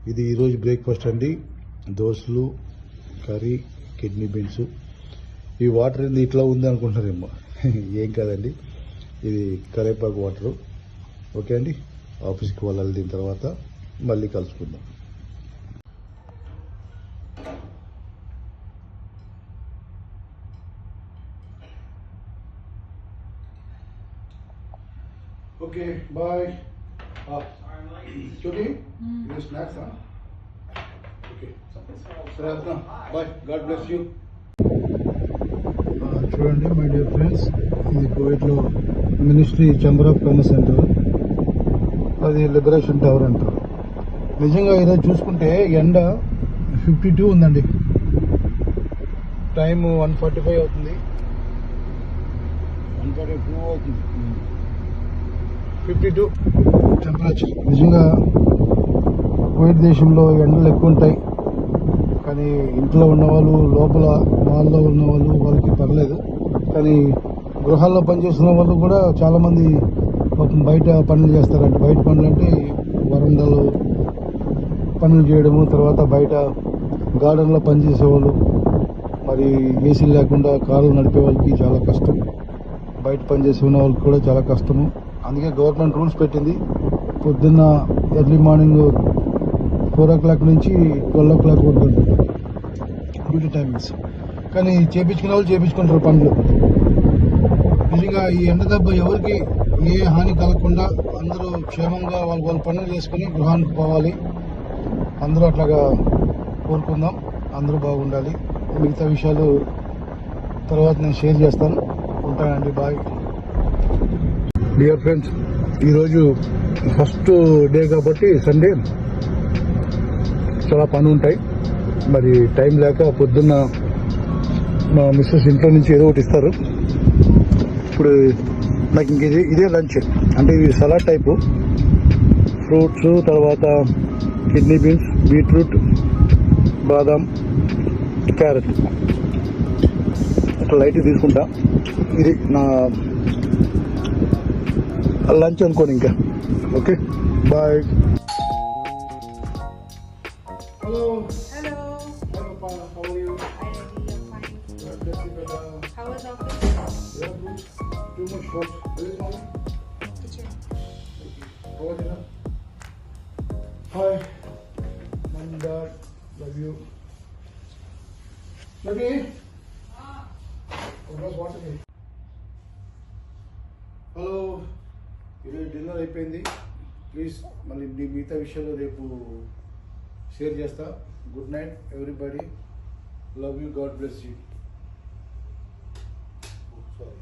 ఇది ఈరోజు బ్రేక్ఫాస్ట్ అండి. దోశలు, కర్రీ, కిడ్నీ బీన్స్. ఈ వాటర్ ఏంది ఇట్లా ఉంది అనుకుంటున్నారేమో. ఏం కాదండి, ఇది కరేపాకు వాటరు. ఓకే అండి, ఆఫీస్కి వెళ్ళాలి. దీని తర్వాత మళ్ళీ కలుసుకుందాం. Okay bye. చూడండి, ఇది స్నాక్స్. ఓకే సరే, బాయ్. God bless you. చూడండి మై డియర్ ఫ్రెండ్స్, ఇది కువైట్లో మినిస్ట్రీ ఛాంబర్ ఆఫ్ కామర్స్ అంటారు, అది లిబరేషన్ టవర్ అంటారు. నిజంగా ఈరోజు చూసుకుంటే ఎండ 52 ఉందండి. టైం 1:45 అవుతుంది. 1:42 అవుతుంది. 52 టెంపరేచర్. నిజంగా కువైట్ దేశంలో ఎండలు ఎక్కువ ఉంటాయి, కానీ ఇంట్లో ఉన్నవాళ్ళు, లోపల మాల్లో ఉన్నవాళ్ళు, వాళ్ళకి పర్లేదు. కానీ గృహాల్లో పనిచేస్తున్న వాళ్ళు కూడా చాలామంది బయట పనులు చేస్తారంట. బయట పనులు అంటే వరండాలు పనులు చేయడము, తర్వాత బయట గార్డెన్లో పనిచేసేవాళ్ళు, మరి ఏసీ లేకుండా కార్లు నడిపే వాళ్ళకి చాలా కష్టం. బయట పనిచేసే ఉన్న వాళ్ళకి కూడా చాలా కష్టము. అందుకే గవర్నమెంట్ రూల్స్ పెట్టింది. పొద్దున్న ఎర్లీ మార్నింగ్ 4 o'clock నుంచి 12 o'clock వరకు డ్యూటీ టైమింగ్స్. కానీ చేపించుకునే వాళ్ళు చేపించుకుంటారు పనులు. నిజంగా ఈ ఎండ దెబ్బ ఎవరికి ఏ హాని కలగకుండా అందరూ క్షేమంగా వాళ్ళ పనులు చేసుకుని గృహానికి పోవాలి. అందరూ అట్లాగా కోరుకుందాం. అందరూ బాగుండాలి. మిగతా విషయాలు తర్వాత నేను షేర్ చేస్తాను. ఉంటానండి, బాయ్. డియర్ ఫ్రెండ్స్, ఈరోజు ఫస్ట్ డే కాబట్టి సండే చాలా పని ఉంటాయి. మరి టైం లేక పొద్దున్న మా మిస్సెస్ ఇంట్లో నుంచి ఏదో ఒకటి ఇస్తారు. ఇప్పుడు నాకు ఇంక ఇదే లంచ్. అంటే ఇది సలాడ్ టైపు, ఫ్రూట్స్, తర్వాత కిడ్నీ బీన్స్, బీట్రూట్, బాదాం, క్యారెట్. అట్లా లైట్ తీసుకుంటా. ఇది నా లంచ్ అనుకోని ఇంకా. Okay bye. Hello. Hello. Hello, Paula. How are you? Hi, Ravi. I'm fine. God bless you, brother. How was office? Yeah, good. Too much hot. Where is mommy? Kitchen. How was dinner? Hi. Mom, Dad, love you. Baby? What was water? Hello. ఈరోజు dinner అయిపోయింది. Please మళ్ళీ మిగతా విషయాలు రేపు share చేస్తా. Good night everybody. Love you. God bless you. Sorry.